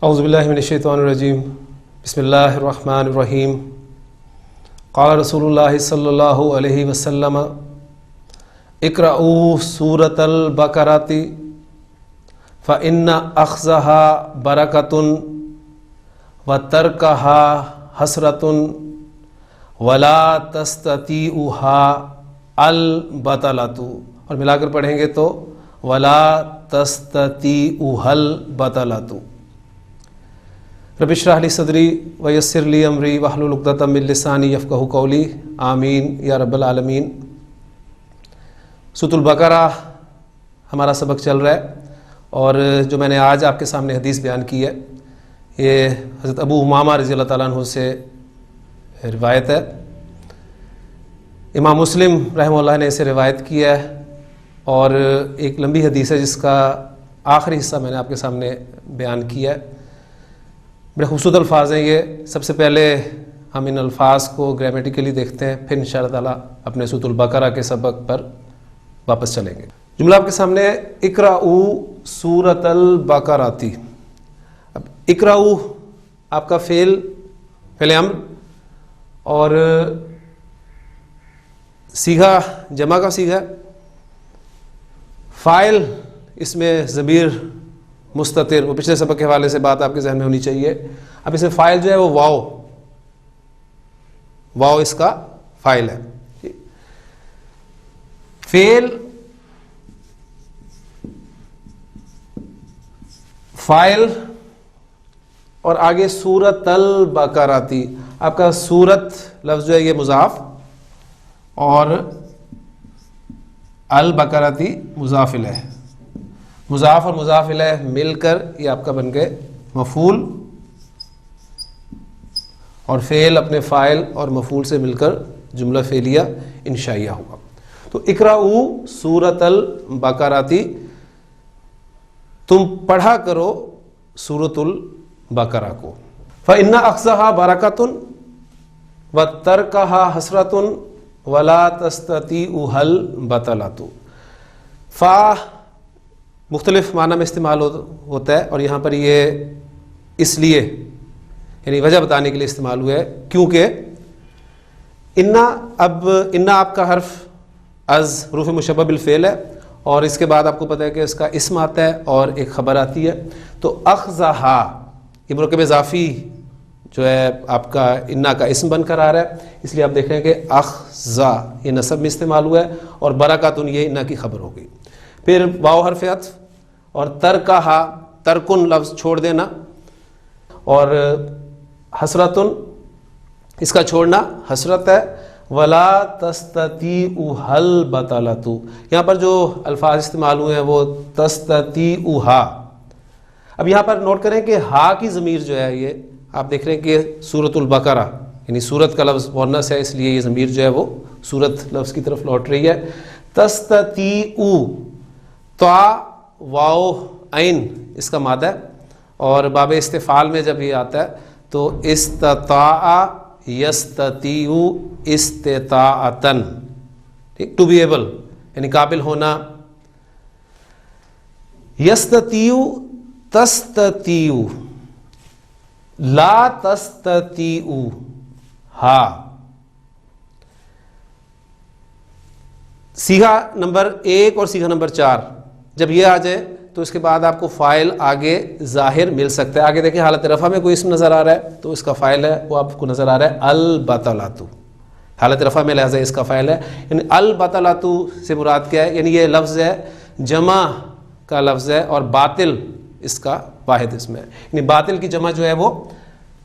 اعوذ باللہ من الشیطان الرجیم بسم اللہ الرحمن الرحیم قال رسول اللہ صلی اللہ علیہ وسلم اقرؤوا سورۃ البقرۃ فإن أخذها برکۃ وترکها حسرۃ ولا تستطیعها البطلۃ، اور ملا کر پڑھیں گے تو ولا تستطیعها البطلۃ۔ رب اشرح لی صدری ویسر لی امری واحلل عقدۃ من لسانی یفقہوا قولی، آمین یا رب العالمین۔ سورۃ البقرہ ہمارا سبق چل رہا ہے، اور جو میں نے آج آپ کے سامنے حدیث بیان کی ہے یہ حضرت ابو امامہ رضی اللہ تعالیٰ عنہ سے روایت ہے۔ امام مسلم رحمہ اللہ نے اسے روایت کیا ہے، اور ایک لمبی حدیث ہے جس کا آخری حصہ میں نے آپ کے سامنے بیان کیا ہے۔ بڑے خوبصورت الفاظ ہیں یہ۔ سب سے پہلے ہم ان الفاظ کو گرامیٹیکلی دیکھتے ہیں، پھر انشاءاللہ تعالیٰ اپنے سورۃ البقرہ کے سبق پر واپس چلیں گے۔ جملہ آپ کے سامنے ہے اقرؤوا سورۃ البقرۃ۔ اب اقرؤوا آپ کا فعل امر، اور صیغہ جمع کا صیغہ، فاعل اس میں ضمیر مستتر، وہ پچھلے سبق کے حوالے سے بات آپ کے ذہن میں ہونی چاہیے۔ اب اس میں فاعل جو ہے وہ واو اس کا فاعل ہے۔ فاعل اور آگے سورۃ البقرۃ۔ آپ کا سورت لفظ جو ہے یہ مضاف، اور البقرۃ مضاف الیہ۔ مضاف اور مضاف الیہ مل کر یہ آپ کا بن گئے مفعول، اور فعل اپنے فاعل اور مفعول سے مل کر جملہ فعلیہ انشائیہ ہوا۔ تو اقرؤوا سورۃ البقرۃ، تم پڑھا کرو سورۃ البقرہ کو۔ فإن أخذها برکۃ وترکها حسرۃ ولا تستطیعها البطلۃ۔ فا مختلف معنی میں استعمال ہوتا ہے، اور یہاں پر یہ اس لیے یعنی وجہ بتانے کے لیے استعمال ہوا ہے کیونکہ انا آپ کا حرف از حروف مشبہ بالفعل ہے، اور اس کے بعد آپ کو پتہ ہے کہ اس کا اسم آتا ہے اور ایک خبر آتی ہے۔ تو اخذہا یہ مرکب اضافی جو ہے آپ کا انا کا اسم بن کر آ رہا ہے، اس لیے آپ دیکھ رہے ہیں کہ اخذا یہ نصب میں استعمال ہوا ہے، اور برکاتن یہ انا کی خبر ہو گئی۔ پھر واو حرف عطف، اور ترکہا ترکن لفظ چھوڑ دینا، اور حسرتن اس کا چھوڑنا حسرت ہے۔ ولا تستطیعها البطلۃ، یہاں پر جو الفاظ استعمال ہوئے ہیں وہ تستطیعها۔ اب یہاں پر نوٹ کریں کہ ہا کی ضمیر جو ہے یہ آپ دیکھ رہے ہیں کہ سورۃ البقرہ یعنی سورت کا لفظ مؤنث ہے، اس لیے یہ ضمیر جو ہے وہ سورت لفظ کی طرف لوٹ رہی ہے۔ تستطیعو تا واو عین اس کا مادہ ہے، اور باب استفعال میں جب یہ آتا ہے تو استطاع یستطیع استطاعتن، ٹھیک، ٹو بی ایبل یعنی قابل ہونا۔ یستطیع تستطیع، لا تستطیع ہا۔ صیغہ نمبر 1 اور صیغہ نمبر 4 جب یہ آ جائے تو اس کے بعد آپ کو فاعل آگے ظاہر مل سکتا ہے۔ آگے دیکھیں حالت رفع میں کوئی اسم نظر آ رہا ہے تو اس کا فاعل ہے وہ آپ کو نظر آ رہا ہے البطلۃ، حالت رفع میں لہذا اس کا فاعل ہے۔ یعنی البطلۃ سے مراد کیا ہے؟ یعنی یہ لفظ ہے جمع کا لفظ ہے، اور باطل اس کا واحد اسم ہے، یعنی باطل کی جمع جو ہے وہ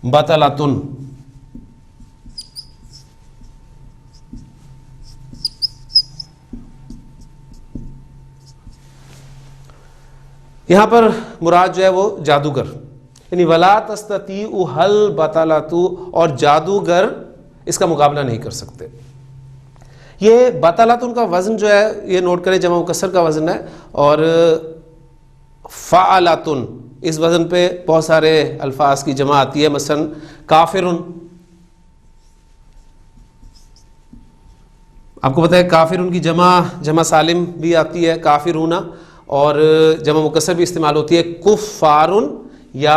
بطلۃن۔ یہاں پر مراد جو ہے وہ جادوگر، یعنی ولا تستطیعها البطلۃ، اور جادوگر اس کا مقابلہ نہیں کر سکتے۔ یہ بطلۃ کا وزن جو ہے یہ نوٹ کریں جمع مکسر کا وزن ہے، اور فعلۃ اس وزن پہ بہت سارے الفاظ کی جمع آتی ہے، مثلا کافرن، آپ کو پتہ ہے کافرن کی جمع سالم بھی آتی ہے کافرون، اور جمع مکسر بھی استعمال ہوتی ہے کفارن یا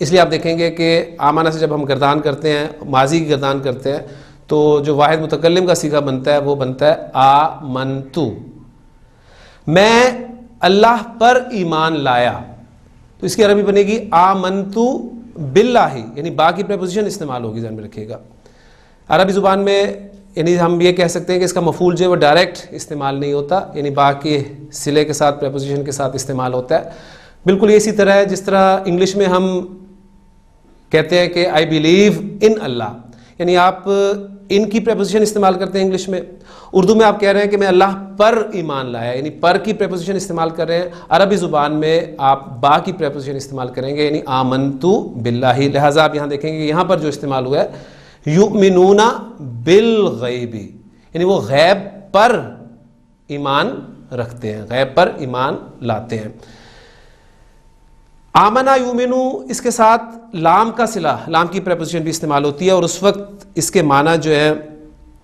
اس لیے آپ دیکھیں گے کہ آمنہ سے جب ہم گردان کرتے ہیں، ماضی کی گردان کرتے ہیں، تو جو واحد متکلم کا صیغہ بنتا ہے وہ بنتا ہے آمنتو، میں اللہ پر ایمان لایا. تو اس کی عربی بنے گی آمنتو باللہ، یعنی با کی پریپوزیشن استعمال ہوگی، ذہن میں رکھیے گا. عربی زبان میں یعنی ہم یہ کہہ سکتے ہیں کہ اس کا مفعول جو ہے وہ ڈائریکٹ استعمال نہیں ہوتا، یعنی با کے صلے کے ساتھ پریپوزیشن کے ساتھ استعمال ہوتا ہے. بالکل اسی طرح ہے جس طرح انگلش میں ہم کہتے ہیں کہ آئی بلیو ان اللہ، یعنی آپ ان کی پریپوزیشن استعمال کرتے ہیں انگلش میں. اردو میں آپ کہہ رہے ہیں کہ میں اللہ پر ایمان لایا، یعنی پر کی پریپوزیشن استعمال کر رہے ہیں. عربی زبان میں آپ با کی پریپوزیشن استعمال کریں گے، یعنی آمنتو باللہ. لہٰذا آپ یہاں دیکھیں گے یہاں پر جو استعمال ہوا ہے یؤمنون بالغیب، یعنی وہ غیب پر ایمان رکھتے ہیں، غیب پر ایمان لاتے ہیں. آمنا یؤمنو، اس کے ساتھ لام کا صلہ، لام کی پریپوزیشن بھی استعمال ہوتی ہے، اور اس وقت اس کے معنی جو ہے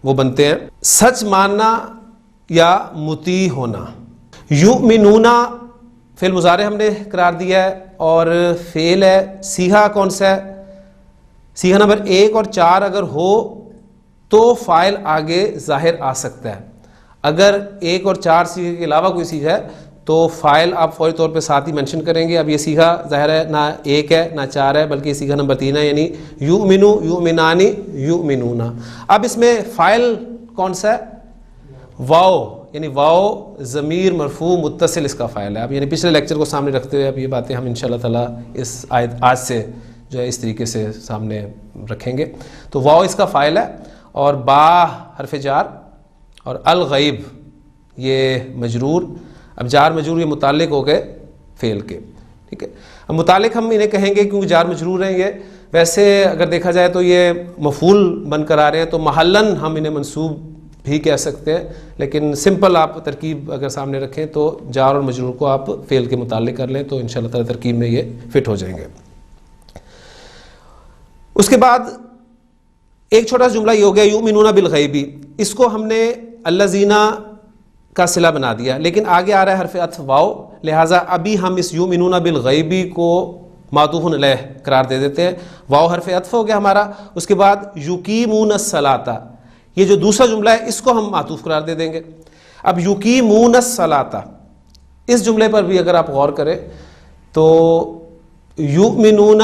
وہ بنتے ہیں سچ ماننا یا مطیع ہونا. یؤمنون فعل مضارع ہم نے قرار دیا ہے، اور فعل ہے. صیغہ کون سا ہے؟ صیغہ نمبر 1 اور 4 اگر ہو تو فاعل آگے ظاہر آ سکتا ہے. اگر 1 اور 4 صیغے کے علاوہ کوئی صیغہ ہے تو فاعل آپ فوری طور پہ ساتھ ہی منشن کریں گے. اب یہ صیغہ ظاہر ہے نہ 1 ہے نہ 4 ہے، بلکہ یہ صیغہ نمبر 3 ہے، یعنی یؤمنو، یؤمنانی، یؤمنون. اب اس میں فاعل کون سا ہے؟ واو، یعنی واو ضمیر مرفوع متصل اس کا فاعل ہے. اب یعنی پچھلے لیکچر کو سامنے رکھتے ہوئے اب یہ باتیں ہم انشاءاللہ تعالیٰ اس آج سے جو ہے اس طریقے سے سامنے رکھیں گے. تو واو اس کا فاعل ہے، اور با حرف جار، اور الغیب یہ مجرور. اب جار مجرور یہ متعلق ہو گئے فعل کے، ٹھیک ہے. اب متعلق ہم انہیں کہیں گے کیونکہ جار مجرور ہیں یہ. ویسے اگر دیکھا جائے تو یہ مفعول بن کر آ رہے ہیں، تو محلاً ہم انہیں منصوب بھی کہہ سکتے ہیں، لیکن سمپل آپ ترکیب اگر سامنے رکھیں تو جار اور مجرور کو آپ فعل کے متعلق کر لیں تو انشاءاللہ تعالی ترکیب میں یہ فٹ ہو جائیں گے. اس کے بعد ایک چھوٹا جملہ یہ ہو گیا یؤمنون بالغیبی، اس کو ہم نے الذین کا صلہ بنا دیا، لیکن آگے آ رہا ہے حرف عطف واو، لہٰذا ابھی ہم اس یؤمنون بالغیبی کو معطوف علیہ قرار دے دیتے ہیں. واو حرف عطف ہو گیا ہمارا. اس کے بعد یقیمون الصلاۃ، یہ جو دوسرا جملہ ہے اس کو ہم معطوف قرار دے دیں گے. اب یقیمون الصلاۃ، اس جملے پر بھی اگر آپ غور کریں تو یؤمنون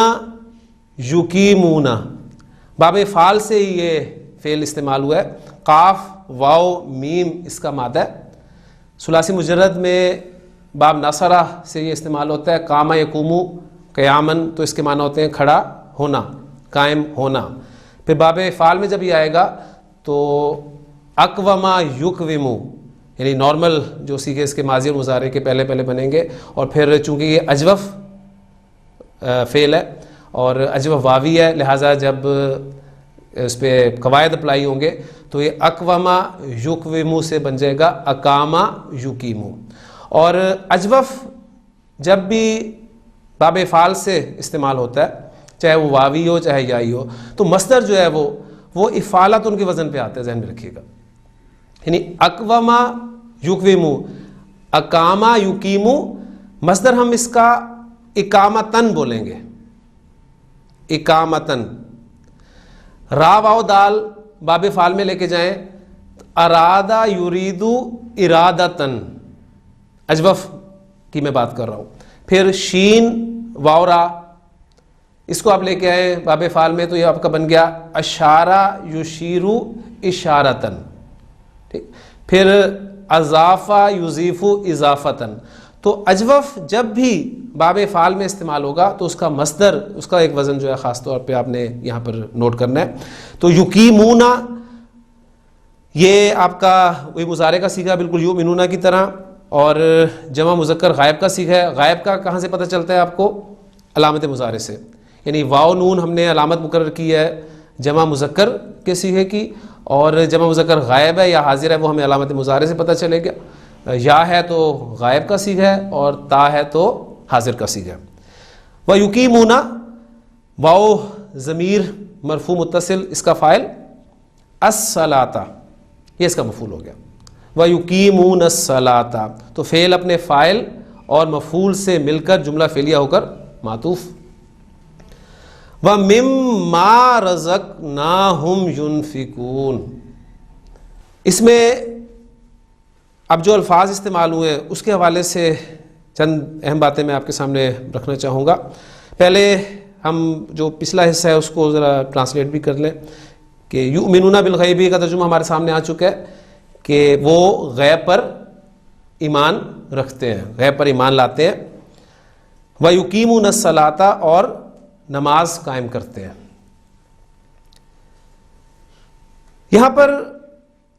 یقیمون، باب فعال سے ہی یہ فعل استعمال ہوا ہے. قاف واو میم اس کا مادہ ہے. ثلاثی مجرد میں باب نصرہ سے یہ استعمال ہوتا ہے. قام یقوم قیامن، تو اس کے معنی ہوتے ہیں کھڑا ہونا، قائم ہونا. پھر باب فعال میں جب یہ آئے گا تو اقوما یقوم، یعنی نارمل جو صیغے اس کے ماضی اور مضارع کے پہلے پہلے بنیں گے. اور پھر چونکہ یہ اجوف فعل ہے اور اجوف واوی ہے، لہٰذا جب اس پہ قواعد اپلائی ہوں گے تو یہ اقوما یقوم سے بن جائے گا اقاما یقیمو. اور اجوف جب بھی باب فعال سے استعمال ہوتا ہے، چاہے وہ واوی ہو چاہے یائی ہو، تو مصدر جو ہے وہ افعالت ان کے وزن پہ آتا ہے، ذہن میں رکھیے گا. یعنی اقوما یقومو، اقاما یقیمو، مصدر ہم اس کا اقامتن بولیں گے، اقامتن. را واو دال باب فعال میں لے کے جائیں، ارادہ یریدو ارادتن، اجوف کی میں بات کر رہا ہوں. پھر شین واو را، اس کو آپ لے کے آئے باب فعال میں تو یہ آپ کا بن گیا اشارہ یشیرو اشارتن. ٹھیک. پھر اضافہ یضیفو اضافتن. تو اجوف جب بھی باب فعال میں استعمال ہوگا تو اس کا مصدر، اس کا ایک وزن جو ہے خاص طور پہ آپ نے یہاں پر نوٹ کرنا ہے. تو یقیمون یہ آپ کا وہی مضارع کا صیغہ بالکل یؤمنون کی طرح، اور جمع مذکر غائب کا صیغہ ہے. غائب کا کہاں سے پتہ چلتا ہے آپ کو؟ علامت مضارع سے. یعنی واو نون ہم نے علامت مقرر کی ہے جمع مذکر کے صیغے کی، اور جمع مذکر غائب ہے یا حاضر ہے وہ ہمیں علامت مضارع سے پتہ چلے گا. یا ہے تو غائب کا صیغہ ہے اور تا ہے تو حاضر کا صیغہ ہے. وَيُقِيمُونَ واو ضمیر مرفوع متصل، اس کا فاعل الصلاۃ، یہ اس کا مفعول ہو گیا. وَيُقِيمُونَ الصَّلَاةَ، تو فعل اپنے فاعل اور مفعول سے مل کر جملہ فعلیہ ہو کر معطوف. وَمِمَّا رَزَقْنَاهُمْ يُنْفِقُونَ. اس میں اب جو الفاظ استعمال ہوئے اس کے حوالے سے چند اہم باتیں میں آپ کے سامنے رکھنا چاہوں گا. پہلے ہم جو پچھلا حصہ ہے اس کو ذرا ٹرانسلیٹ بھی کر لیں کہ یؤمنون بالغیب کا ترجمہ ہمارے سامنے آ چکا ہے کہ وہ غیب پر ایمان رکھتے ہیں، غیب پر ایمان لاتے ہیں. وَيُقِيمُونَ الصَّلَاةَ اور نماز قائم کرتے ہیں. یہاں پر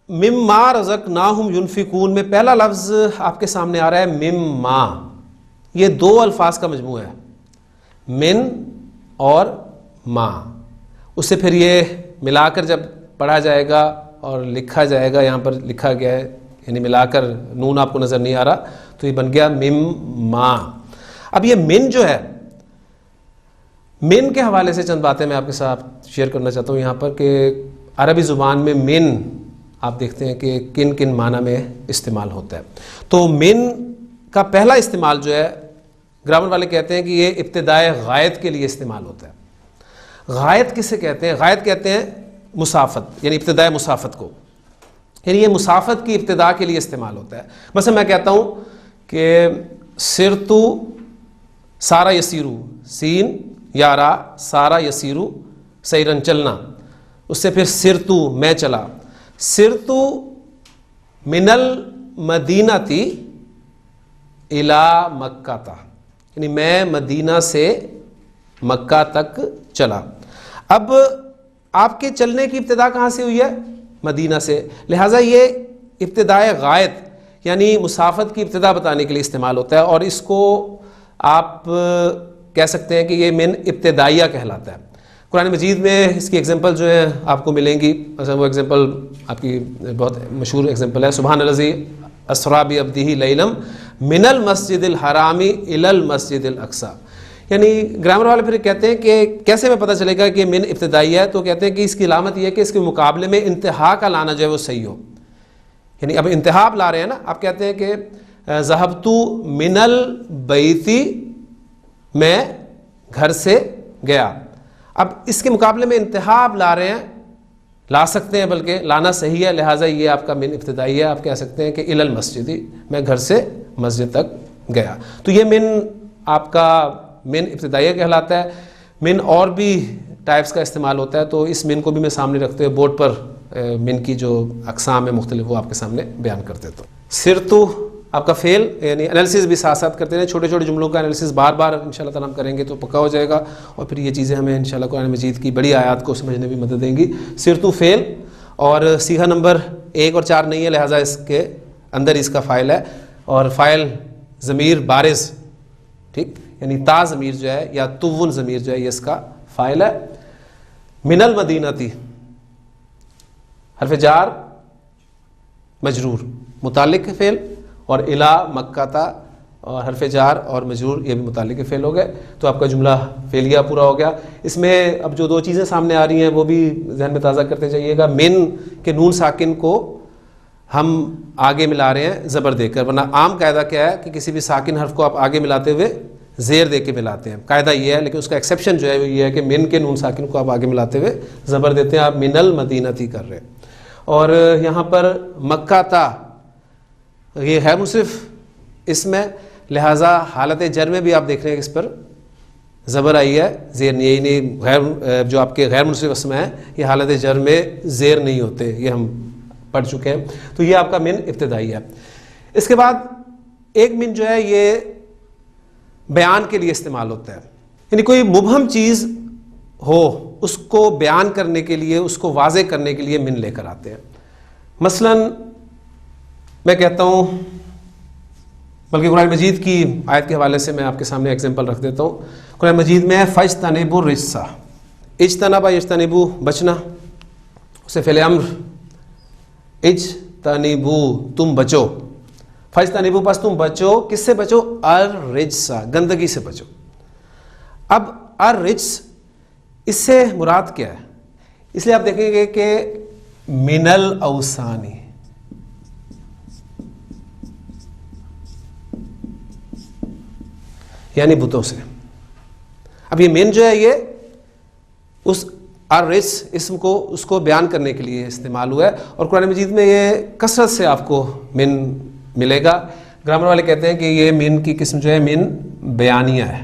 مما رزقناہم ینفقون میں پہلا لفظ آپ کے سامنے آ رہا ہے مما. یہ دو الفاظ کا مجموعہ ہے، من اور ما. اس سے پھر یہ ملا کر جب پڑھا جائے گا اور لکھا جائے گا، یہاں پر لکھا گیا ہے یعنی ملا کر نون آپ کو نظر نہیں آ رہا تو یہ بن گیا مما. اب یہ من جو ہے، من کے حوالے سے چند باتیں میں آپ کے ساتھ شیئر کرنا چاہتا ہوں یہاں پر کہ عربی زبان میں من آپ دیکھتے ہیں کہ کن کن معنی میں استعمال ہوتا ہے. تو من کا پہلا استعمال جو ہے گرامر والے کہتے ہیں کہ یہ ابتدائے غائط کے لیے استعمال ہوتا ہے. غائط کسے کہتے ہیں؟ غائط کہتے ہیں مسافت، یعنی ابتدائے مسافت کو، یعنی یہ مسافت کی ابتدا کے لیے استعمال ہوتا ہے. مثلا میں کہتا ہوں کہ سرتو سارا یسیرو، سین یا را سارا یسیرو سیرن چلنا، اس سے پھر سرتو میں چلا. سرتو من المدینہ تی الی مکہ تا، یعنی میں مدینہ سے مکہ تک چلا. اب آپ کے چلنے کی ابتدا کہاں سے ہوئی ہے؟ مدینہ سے، لہٰذا یہ ابتدائے غائط یعنی مسافت کی ابتدا بتانے کے لیے استعمال ہوتا ہے. اور اس کو آپ کہہ سکتے ہیں کہ یہ من ابتدائیہ کہلاتا ہے. قرآن مجید میں اس کی ایگزامپل جو ہے آپ کو ملیں گی. مثلا وہ ایگزامپل آپ کی بہت مشہور ایگزامپل ہے، سبحان الذی اسری بعبدہ لیلا من المسجد الحرام الی المسجد الاقصی. یعنی گرامر والے پھر کہتے ہیں کہ کیسے میں پتہ چلے گا کہ من ابتدائی ہے؟ تو کہتے ہیں کہ اس کی علامت یہ ہے کہ اس کے مقابلے میں انتہا کا لانا جو ہے وہ صحیح ہو. یعنی اب انتہا آپ لا رہے ہیں نا، آپ کہتے ہیں کہ ذہبت من البیت، میں گھر سے گیا. اب اس کے مقابلے میں انتہا آپ لا رہے ہیں، لا سکتے ہیں بلکہ لانا صحیح ہے، لہٰذا یہ آپ کا من ابتدائی ہے. آپ کہہ سکتے ہیں کہ الی المسجد، میں گھر سے مسجد تک گیا. تو یہ من آپ کا من ابتدائیہ کہلاتا ہے. من اور بھی ٹائپس کا استعمال ہوتا ہے، تو اس من کو بھی میں سامنے رکھتے ہوئے بورڈ پر من کی جو اقسام ہیں مختلف وہ آپ کے سامنے بیان کر دیتا ہوں. سرتو آپ کا فعل یعنی انالیسس بھی ساتھ ساتھ کرتے ہیں، چھوٹے چھوٹے جملوں کا انالیسس بار بار انشاءاللہ تعالیٰ ہم کریں گے تو پکا ہو جائے گا، اور پھر یہ چیزیں ہمیں انشاءاللہ قرآن مجید کی بڑی آیات کو سمجھنے میں مدد دیں گی. سرتو فعل اور صیغہ نمبر 1 اور 4 نہیں ہے، لہٰذا اس کے اندر اس کا فاعل ہے، اور فاعل ضمیر بارز، ٹھیک، یعنی تا ضمیر جو ہے یا تون ضمیر جو ہے یہ اس کا فاعل ہے. من المدینتی حرف جار مجرور متعلق فعل، اور الی مکہ تا اور حرف جار اور مجرور یہ بھی متعلق فعل ہو گئے. تو آپ کا جملہ فعلیہ پورا ہو گیا. اس میں اب جو دو چیزیں سامنے آ رہی ہیں وہ بھی ذہن میں تازہ کرتے جائیے گا. من کے نون ساکن کو ہم آگے ملا رہے ہیں زبر دے کر، ورنہ عام قاعدہ کیا ہے کہ کسی بھی ساکن حرف کو آپ آگے ملاتے ہوئے زیر دے کے ملاتے ہیں، قاعدہ یہ ہے. لیکن اس کا ایکسیپشن جو ہے وہ یہ ہے کہ من کے نون ساکن کو آپ آگے ملاتے ہوئے زبر دیتے ہیں، آپ من المدینتی کر رہے ہیں. اور یہاں پر مکہ تا یہ غیر منصرف اسم ہے، لہٰذا حالت جر میں بھی آپ دیکھ رہے ہیں کہ اس پر زبر آئی ہے، زیر نہیں. یعنی غیر جو آپ کے غیر منصرف اسم ہیں یہ حالت جر میں زیر نہیں ہوتے، یہ ہم پڑھ چکے ہیں. تو یہ آپ کا من ابتدائی ہے. اس کے بعد ایک من جو ہے یہ بیان کے لیے استعمال ہوتا ہے، یعنی کوئی مبہم چیز ہو اس کو بیان کرنے کے لیے، اس کو واضح کرنے کے لیے من لے کر آتے ہیں. مثلا میں کہتا ہوں، بلکہ قرآن مجید کی آیت کے حوالے سے میں آپ کے سامنے ایگزامپل رکھ دیتا ہوں. قرآن مجید میں فَاجْتَنِبُوا الرِّجْسَ، اجتنبا یجتنبو بچنا، اسے فعل امر، اجتنبو تم بچو، فَاجْتَنِبُوا پس تم بچو، کس سے بچو؟ الرجس، گندگی سے بچو. اب الرجس اس سے مراد کیا ہے؟ اس لیے آپ دیکھیں گے کہ من الاوثانی، یعنی بتوں سے. اب یہ من جو ہے یہ اس الرجس اسم کو اس کو بیان کرنے کے لیے استعمال ہوا ہے، اور قرآن مجید میں یہ کثرت سے آپ کو من ملے گا۔ گرامر والے کہتے ہیں کہ یہ من کی قسم جو ہے من بیانیہ ہے۔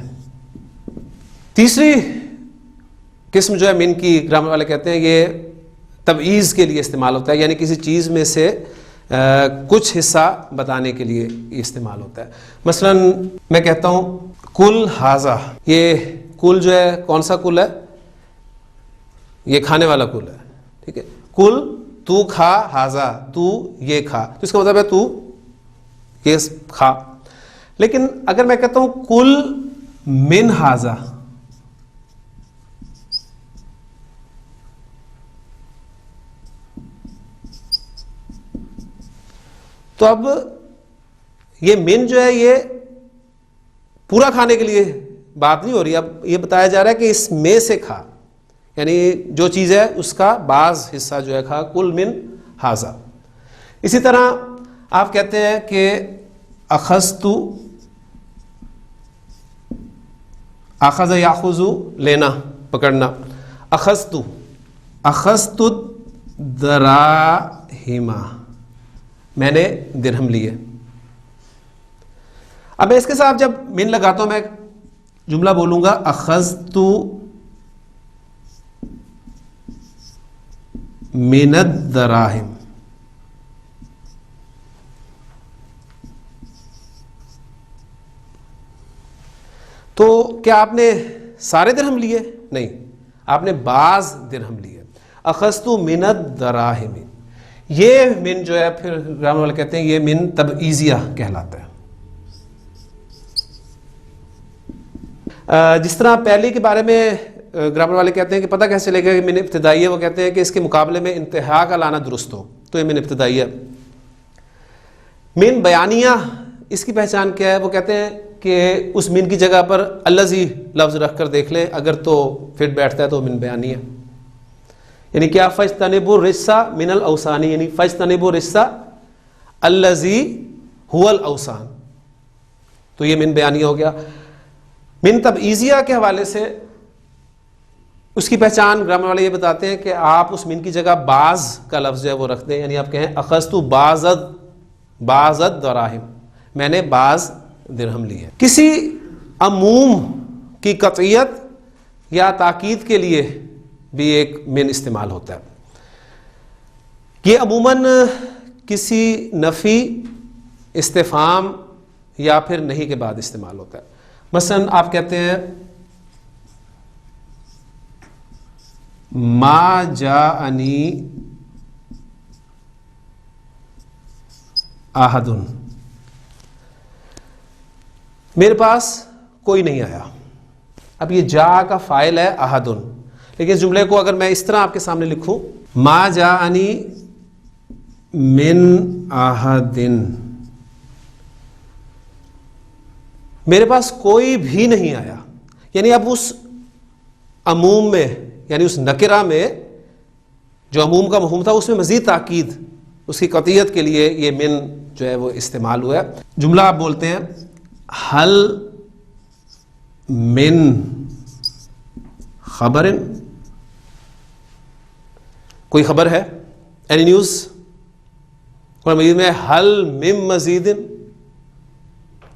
تیسری قسم جو ہے من کی، گرامر والے کہتے ہیں یہ تبعیض کے لیے استعمال ہوتا ہے، یعنی کسی چیز میں سے کچھ حصہ بتانے کے لیے یہ استعمال ہوتا ہے۔ مثلا میں کہتا ہوں کل ہاذا، یہ کل جو ہے کون سا کل ہے؟ یہ کھانے والا کل ہے، ٹھیک ہے۔ کل تو کھا، ہاذا تو یہ کھا، تو اس کا مطلب ہے تو یہ کھا۔ لیکن اگر میں کہتا ہوں کل من ہاذا، تو اب یہ من جو ہے یہ پورا کھانے کے لیے بات نہیں ہو رہی، اب یہ بتایا جا رہا ہے کہ اس میں سے کھا، یعنی جو چیز ہے اس کا بعض حصہ جو ہے کھا، کل من ہاذا۔ اسی طرح آپ کہتے ہیں کہ اخذت، اخذ یاخذ لینا پکڑنا، اخذت دراہم، میں نے درہم لیے۔ اب میں اس کے ساتھ جب من لگاتا ہوں، میں جملہ بولوں گا اخذت من الدراہم، تو کیا آپ نے سارے درہم لیے؟ نہیں، آپ نے بعض درہم لیے۔ اخذت من الدراہم، یہ من جو ہے پھر گرامر والے کہتے ہیں یہ من تبعیضیہ کہلاتا ہے۔ جس طرح پہلی کے بارے میں گرامر والے کہتے ہیں کہ پتہ کیسے چلے گا کہ من ابتدائی ہے، وہ کہتے ہیں کہ اس کے مقابلے میں انتہا کا لانا درست ہو تو یہ من ابتدائی ہے۔ من بیانیہ، اس کی پہچان کیا ہے؟ وہ کہتے ہیں کہ اس من کی جگہ پر الذی لفظ رکھ کر دیکھ لیں، اگر تو فٹ بیٹھتا ہے تو من بیانیہ، یعنی کیا فاجتنبوا الرجس من الاوثان، یعنی فاجتنبوا الرجس الذی هو الاوثان، تو یہ من بیانیہ ہو گیا۔ من تبعیضیہ کے حوالے سے اس کی پہچان گرامر والے یہ بتاتے ہیں کہ آپ اس من کی جگہ بعض کا لفظ جو ہے وہ رکھ دیں، یعنی آپ کہیں اخذت بعض الدراہم، میں نے بعض درہم لیے۔ کسی عموم کی قطعیت یا تاکید کے لیے بھی ایک من استعمال ہوتا ہے، یہ عموماً کسی نفی، استفہام یا پھر نہیں کے بعد استعمال ہوتا ہے۔ مثلا آپ کہتے ہیں ما جاءنی احد، میرے پاس کوئی نہیں آیا۔ اب یہ جا کا فاعل ہے احد، لیکن اس جملے کو اگر میں اس طرح آپ کے سامنے لکھوں ما جاءنی من احد، میرے پاس کوئی بھی نہیں آیا، یعنی اب اس عموم میں، یعنی اس نکرہ میں جو عموم کا مفہوم تھا اس میں مزید تاکید، اس کی قطعیت کے لیے یہ من جو ہے وہ استعمال ہوا ہے۔ جملہ آپ بولتے ہیں حل من خبر، کوئی خبر ہے؟ Any news? قرآن مجید میں حل من مزید،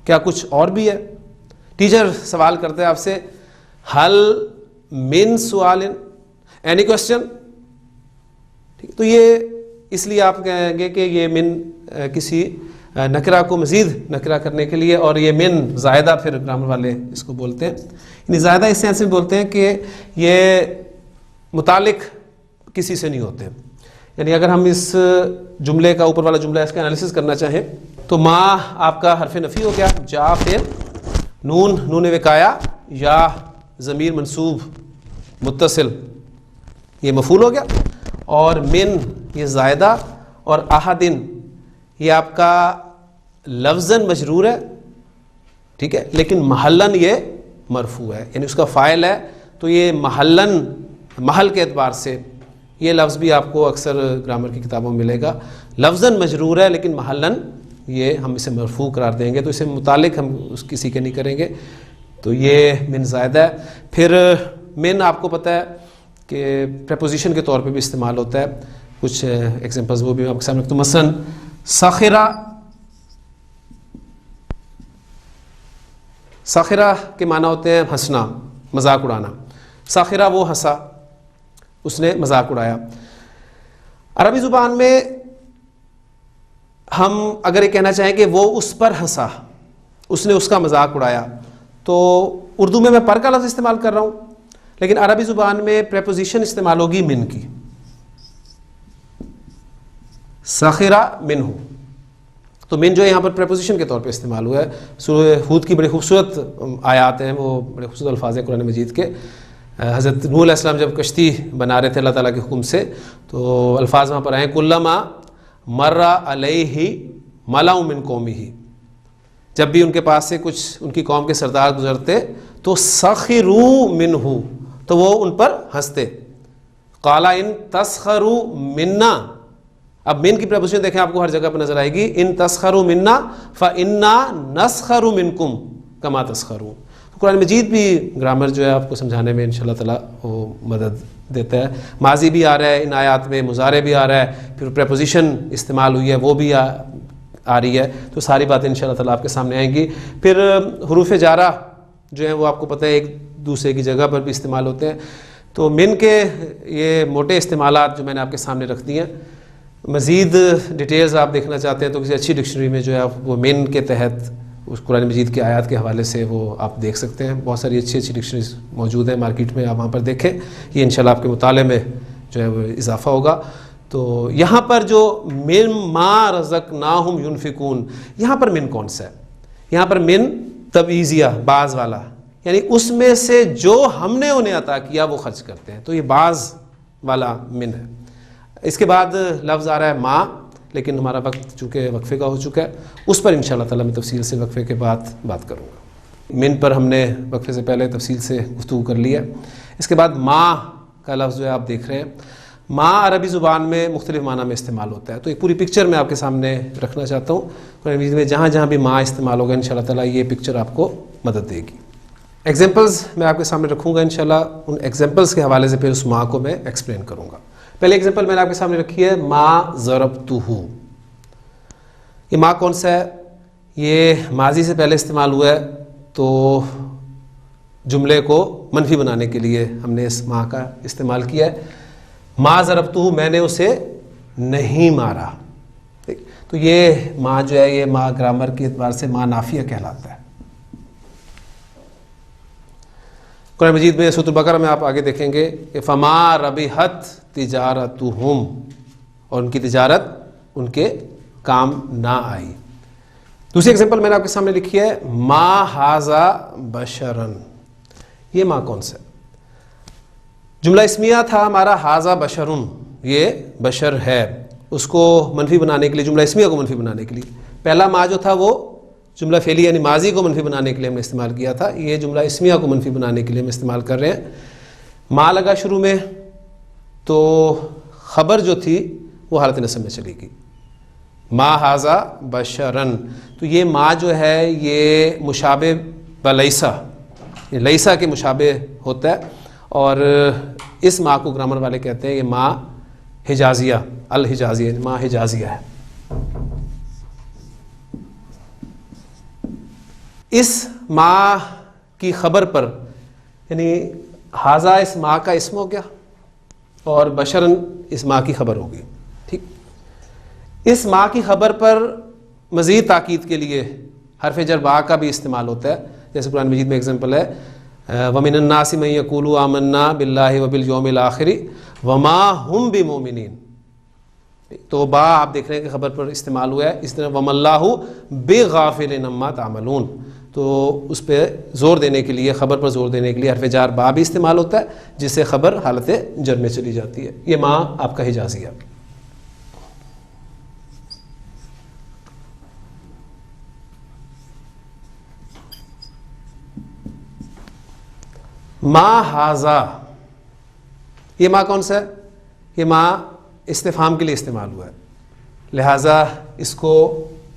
کیا کچھ اور بھی ہے؟ ٹیچر سوال کرتے ہیں آپ سے حل من سوال، اینی کوشچن؟ تو یہ اس لیے آپ کہیں گے کہ یہ من کسی نکرہ کو مزید نکرہ کرنے کے لیے، اور یہ من زائدہ پھر گرامر والے اس کو بولتے ہیں، یعنی زائدہ اس سینس میں بولتے ہیں کہ یہ متعلق کسی سے نہیں ہوتے، یعنی اگر ہم اس جملے کا اوپر والا جملہ اس کا انالیسس کرنا چاہیں تو ما آپ کا حرف نفی ہو گیا، جا پھر نون وقایا یا ضمیر منصوب متصل یہ مفعول ہو گیا، اور من یہ زائدہ، اور احدن یہ آپ کا لفظاً مجرور ہے، ٹھیک ہے، لیکن محلاً یہ مرفوع ہے، یعنی اس کا فاعل ہے، تو یہ محلاً محل کے اعتبار سے یہ لفظ بھی آپ کو اکثر گرامر کی کتابوں میں ملے گا، لفظاً مجرور ہے لیکن محلاً یہ ہم اسے مرفوع قرار دیں گے، تو اسے متعلق ہم اس کسی کے نہیں کریں گے، تو یہ من زائدہ ہے۔ پھر من آپ کو پتہ ہے کہ پریپوزیشن کے طور پہ بھی استعمال ہوتا ہے. کچھ ایگزامپلز وہ بھی آپ کے سامنے رکھتا ہوں. مثلاً ساخرہ، ساخرہ کے معنی ہوتے ہیں ہنسنا، مذاق اڑانا. ساخرہ وہ ہنسا، اس نے مذاق اڑایا. عربی زبان میں ہم اگر یہ کہنا چاہیں کہ وہ اس پر ہنسا، اس نے اس کا مذاق اڑایا، تو اردو میں پر کا لفظ استعمال کر رہا ہوں، لیکن عربی زبان میں پریپوزیشن استعمال ہوگی من کی. سخرہ منہ، تو من جو ہے یہاں پر پریپوزیشن کے طور پہ استعمال ہوا ہے. سورہ ہود کی بڑی خوبصورت آیات ہیں، وہ بڑے خوبصورت الفاظ ہیں قرآن مجید کے. حضرت نوح علیہ السلام جب کشتی بنا رہے تھے اللہ تعالیٰ کے حکم سے، تو الفاظ وہاں پر آئے کلما مر علیہ ملأ من قومہ، جب بھی ان کے پاس سے کچھ ان کی قوم کے سردار گزرتے تو سخروا منہ، تو وہ ان پر ہنستے. قال ان تسخروا منا، اب من کی پریپوزیشن دیکھیں آپ کو ہر جگہ پہ نظر آئے گی، ان تسخروا منا فانا نسخر منکم کما تسخرون. قرآن مجید بھی گرامر جو ہے آپ کو سمجھانے میں انشاءاللہ تعالیٰ وہ مدد دیتا ہے. ماضی بھی آ رہا ہے ان آیات میں، مضارع بھی آ رہا ہے، پھر پریپوزیشن استعمال ہوئی ہے وہ بھی آ رہی ہے. تو ساری باتیں انشاءاللہ تعالیٰ آپ کے سامنے آئیں گی. پھر حروف جارہ جو ہیں وہ آپ کو پتہ ہے ایک دوسرے کی جگہ پر بھی استعمال ہوتے ہیں. تو من کے یہ موٹے استعمالات جو میں نے آپ کے سامنے رکھ دی ہیں. مزید ڈیٹیلز آپ دیکھنا چاہتے ہیں تو کسی اچھی ڈکشنری میں جو ہے آپ وہ من کے تحت اس قرآن مجید کی آیات کے حوالے سے وہ آپ دیکھ سکتے ہیں. بہت ساری اچھی ڈکشنریز موجود ہیں مارکیٹ میں، آپ وہاں پر دیکھیں. یہ انشاءاللہ آپ کے مطالعے میں جو ہے وہ اضافہ ہوگا. تو یہاں پر جو من ما رزقناہم ینفقون، یہاں پر من کون سا ہے؟ یہاں پر من تبعیضیہ، بعض والا، یعنی اس میں سے جو ہم نے انہیں عطا کیا وہ خرچ کرتے ہیں. تو یہ بعض والا من ہے. اس کے بعد لفظ آ رہا ہے ما، لیکن ہمارا وقت چونکہ وقفے کا ہو چکا ہے، اس پر انشاءاللہ تعالیٰ میں تفصیل سے وقفے کے بعد بات کروں گا. من پر ہم نے وقفے سے پہلے تفصیل سے گفتگو کر لی ہے. اس کے بعد ما کا لفظ جو ہے آپ دیکھ رہے ہیں، ما عربی زبان میں مختلف معنی میں استعمال ہوتا ہے. تو ایک پوری پکچر میں آپ کے سامنے رکھنا چاہتا ہوں. قرآن مجید میں جہاں جہاں بھی ما استعمال ہوگا انشاءاللہ تعالیٰ یہ پکچر آپ کو مدد دے گی. ایگزامپلز میں آپ کے سامنے رکھوں گا انشاءاللہ. ان ایگزامپلز کے حوالے سے پھر اس ما کو میں ایکسپلین کروں گا. پہلے ایگزامپل میں نے آپ کے سامنے رکھی ہے ما ضربتہ. یہ ما کون سا ہے؟ یہ ماضی سے پہلے استعمال ہوا ہے، تو جملے کو منفی بنانے کے لیے ہم نے اس ما کا استعمال کیا ہے. ما ضربتہ، میں نے اسے نہیں مارا. تو یہ ما جو ہے یہ ما گرامر کے اعتبار سے ما نافیہ کہلاتا ہے. قرآن مجید میں سورۃ البقرہ میں آپ آگے دیکھیں گے کہ فما ربحت تجارتہم، اور ان کی تجارت ان کے کام نہ آئی. دوسری ایگزامپل میں نے آپ کے سامنے لکھی ہے ما ھذا بشرن. یہ ما کون سا ہے؟ جملہ اسمیہ تھا ہمارا ھذا بشرن، یہ بشر ہے. اس کو منفی بنانے کے لیے، جملہ اسمیہ کو منفی بنانے کے لیے پہلا ما جو تھا وہ جملہ فعلی یعنی ماضی کو منفی بنانے کے لیے ہم نے استعمال کیا تھا. یہ جملہ اسمیہ کو منفی بنانے کے لیے ہم استعمال کر رہے ہیں. ما لگا شروع میں تو خبر جو تھی وہ حالت نصب میں چلی گئی، ما ھذا بشرن. تو یہ ما جو ہے یہ مشابہ بلیسا، یہ لیسا کے مشابہ ہوتا ہے. اور اس ما کو گرامر والے کہتے ہیں یہ ما حجازیہ، الحجازیہ، ما حجازیہ ہے. اس ما کی خبر پر یعنی ھذا اس ما کا اسم ہو گیا اور بشرن اس ما کی خبر ہوگی. ٹھیک، اس ما کی خبر پر مزید تاکید کے لیے حرف جر با کا بھی استعمال ہوتا ہے. جیسے قرآن مجید میں ایگزامپل ہے وَمِنَ النَّاسِ مَن يَقُولُ آمَنَّا بِاللَّهِ وَبِالْيَوْمِ الْآخِرِ وَمَا هُمْ بِمُؤْمِنِينَ. تو با آپ دیکھ رہے ہیں کہ خبر پر استعمال ہوا ہے. اس طرح وَمَا اللَّهُ بِغَافِلٍ عَمَّا تَعْمَلُونَ، تو اس پہ زور دینے کے لیے، خبر پر زور دینے کے لیے حرف جار با بھی استعمال ہوتا ہے جس سے خبر حالت جر میں چلی جاتی ہے. یہ ما آپ کا حجازی ہے. ما ھذا، یہ ما کون سا ہے؟ یہ ما استفہام کے لیے استعمال ہوا ہے، لہذا اس کو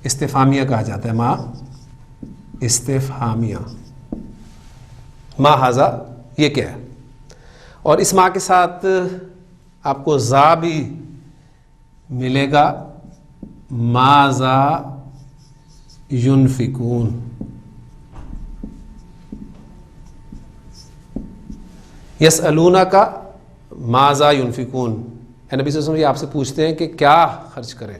استفہامیہ کہا جاتا ہے. ما استفہامیہ. ما ھذا یہ کیا ہے؟ اور اس ما کے ساتھ آپ کو زا بھی ملے گا، ماذا ينفقون. یسألونک ماذا ينفقون، اے نبی صلی اللہ علیہ وسلم یہ آپ سے پوچھتے ہیں کہ کیا خرچ کریں،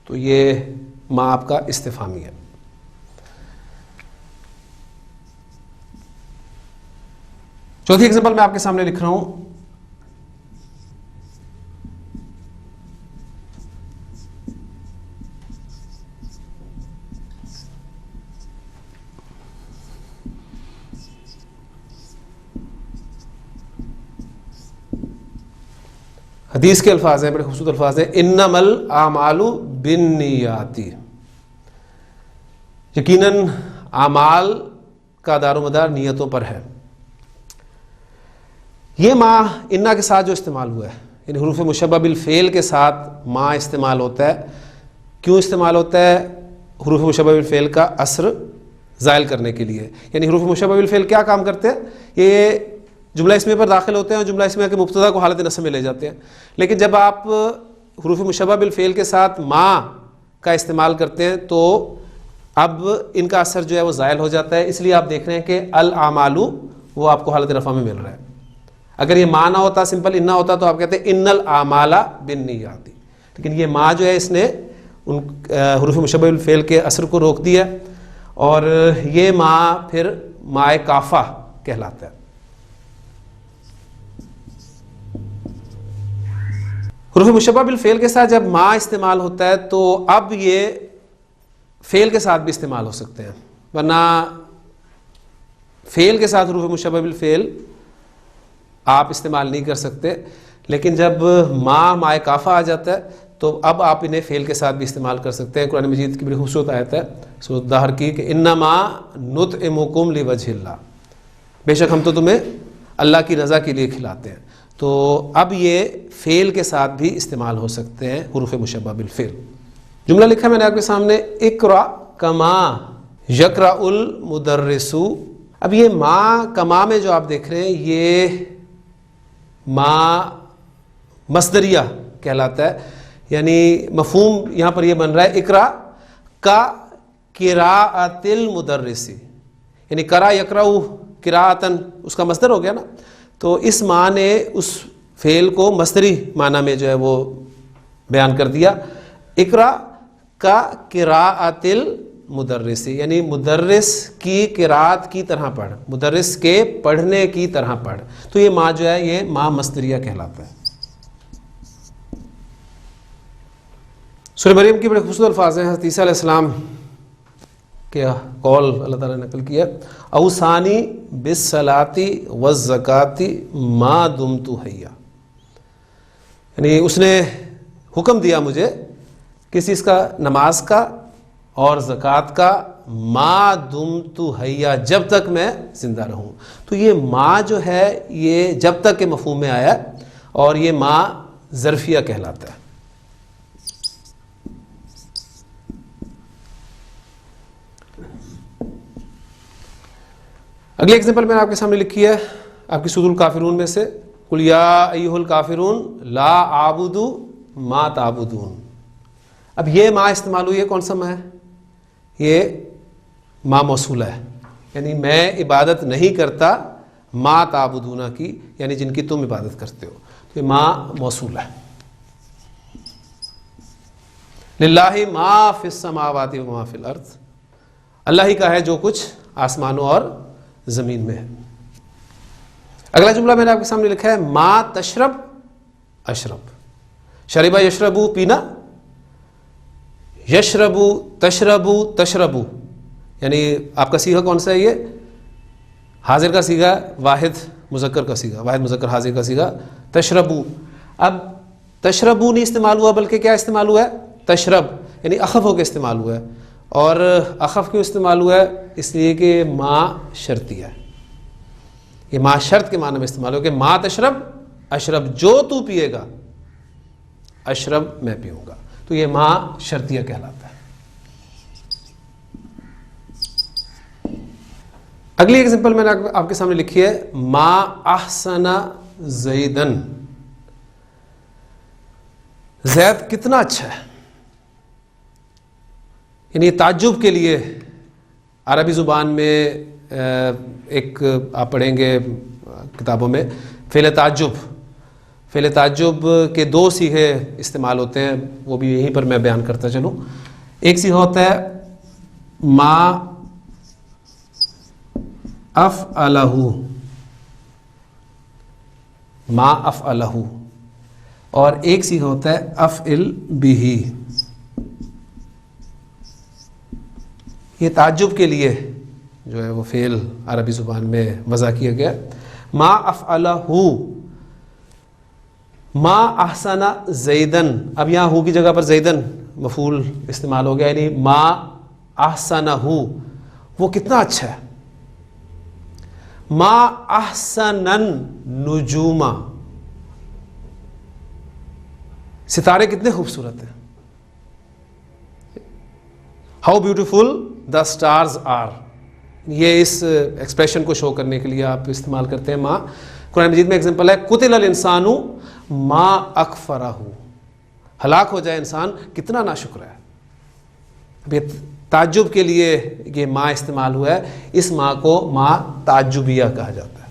تو یہ ما آپ کا استفہامی ہے. چوتھی ایگزامپل میں آپ کے سامنے لکھ رہا ہوں. حدیث کے الفاظ ہیں، بڑے خوبصورت الفاظ ہیں. انما الاعمال بالنیات، یقیناً اعمال کا دار و مدار نیتوں پر ہے. یہ ما انا کے ساتھ جو استعمال ہوا ہے، یعنی حروف مشبہ بالفعل کے ساتھ ما استعمال ہوتا ہے. کیوں استعمال ہوتا ہے؟ حروف مشبہ بالفعل کا اثر زائل کرنے کے لیے. یعنی حروف مشبہ بالفعل کیا کام کرتے ہیں؟ یہ جملہ اسمیہ پر داخل ہوتے ہیں اور جملہ اسمیہ کے مبتدا کو حالت نصب میں لے جاتے ہیں. لیکن جب آپ حروف مشبہ بالفعل کے ساتھ ما کا استعمال کرتے ہیں تو اب ان کا اثر جو ہے وہ زائل ہو جاتا ہے. اس لیے آپ دیکھ رہے ہیں کہ الاعمال وہ آپ کو حالت رفع میں مل رہا ہے. اگر یہ ما نہ ہوتا، سمپل انا ہوتا، تو آپ کہتے ہیں ان الاعمال بالنیات. لیکن یہ ما جو ہے اس نے ان حروف مشبہ بالفعل کے اثر کو روک دیا، اور یہ ما پھر ماء کافہ کہلاتا ہے. حروف مشبہ بالفعل کے ساتھ جب ما استعمال ہوتا ہے تو اب یہ فعل کے ساتھ بھی استعمال ہو سکتے ہیں، ورنہ فعل کے ساتھ حروف مشبہ بالفعل آپ استعمال نہیں کر سکتے. لیکن جب ماء کافہ آ جاتا ہے تو اب آپ انہیں فعل کے ساتھ بھی استعمال کر سکتے ہیں. قرآن مجید کی بڑی خوبصورت آیت ہے سورۃ دہر کی کہ انما نطعمکم لوجہ اللہ، بے شک ہم تو تمہیں اللہ کی رضا کے لیے کھلاتے ہیں. تو اب یہ فعل کے ساتھ بھی استعمال ہو سکتے ہیں حروف مشبہ بالفعل. جملہ لکھا میں نے آپ کے سامنے، اقرأ کما یقرأ المدرس. اب یہ ما کما میں جو آپ دیکھ رہے ہیں یہ ما مصدریہ کہلاتا ہے. یعنی مفہوم یہاں پر یہ بن رہا ہے اقرأ کا قراءۃ المدرس، یعنی قرأ یقرأ قراءۃً اس کا مصدر ہو گیا نا. تو اس ماء نے اس فعل کو مصدری معنی میں جو ہے وہ بیان کر دیا. اقرأ کا قراءۃ المدرس، یعنی مدرس کی قراءت کی طرح پڑھ، مدرس کے پڑھنے کی طرح پڑھ. تو یہ ماء جو ہے یہ ماء مصدریہ کہلاتا ہے. سورہ مریم کی بڑے خوبصورت الفاظ ہیں. حضرت عیسیٰ علیہ السلام کے قول اللہ تعالیٰ نے نقل کیا، اوصانی بالصلاۃ والزکاۃ ما دمت حیا. یعنی اس نے حکم دیا مجھے کس چیز کا؟ نماز کا اور زکوٰۃ کا، ما دمت حیا، جب تک میں زندہ رہوں. تو یہ ما جو ہے یہ جب تک کے مفہوم میں آیا، اور یہ ما ظرفیہ کہلاتا ہے. اگلی ایگزامپل میں نے آپ کے سامنے لکھی ہے آپ کی سورۃ الکافرون میں سے، قل یا ایھا الکافرون لا اعبد ما تعبدون. اب یہ ما استعمال ہوئی ہے، کون سا ما ہے؟ یہ ما موصولہ ہے، یعنی میں عبادت نہیں کرتا ما تعبدون کی، یعنی جن کی تم عبادت کرتے ہو. تو یہ ما موصولہ ہے. للہ ما فی السماوات و ما فی الارض، اللہ ہی کا ہے جو کچھ آسمانوں اور زمین میں ہے. اگلا جملہ میں نے آپ کے سامنے لکھا ہے، ما تشرب اشرب. شربا یشربو پینا، یشربو تشربو تشربو، یعنی آپ کا صیغہ کون سا ہے؟ یہ حاضر کا صیغہ، واحد مذکر کا صیغہ، واحد مذکر حاضر کا صیغہ تشربو. اب تشربو نہیں استعمال ہوا بلکہ کیا استعمال ہوا ہے؟ تشرب، یعنی اخف ہو کے استعمال ہوا ہے. اور اخف کیوں استعمال ہوا ہے؟ اس لیے کہ ما شرطیہ ہے. یہ ما شرط کے معنی میں استعمال ہو کہ ما تشرب اشرب، جو تو پیے گا اشرب میں پیوں گا. تو یہ ما شرطیہ کہلاتا ہے. اگلی ایگزامپل میں نے آپ کے سامنے لکھی ہے، ما احسن زیدن، زید کتنا اچھا ہے. یعنی تعجب کے لیے عربی زبان میں ایک آپ پڑھیں گے کتابوں میں فعل تعجب کے دو صیغے استعمال ہوتے ہیں، وہ بھی یہیں پر میں بیان کرتا چلوں. ایک صیغہ ہوتا ہے ما افعلہ، اور ایک صیغہ ہوتا ہے افعل بہ. یہ تعجب کے لیے جو ہے وہ فعل عربی زبان میں وضع کیا گیا. ما افعلہ، ما احسن زیدن، اب یہاں ہو کی جگہ پر زیدن مفعول استعمال ہو گیا، یعنی ما احسنہ، وہ کتنا اچھا ہے. ما احسن النجوم، ستارے کتنے خوبصورت ہیں. How beautiful the stars are, یہ اس ایکسپریشن کو شو کرنے کے لیے آپ استعمال کرتے ہیں ما. قرآن مجید میں ایگزامپل ہے قتل الانسان ما اکفرہ، ہلاک ہو جائے انسان کتنا ناشکر ہے. اب یہ تعجب کے لیے یہ ما استعمال ہوا ہے، اس ما کو ما تعجبیہ کہا جاتا ہے.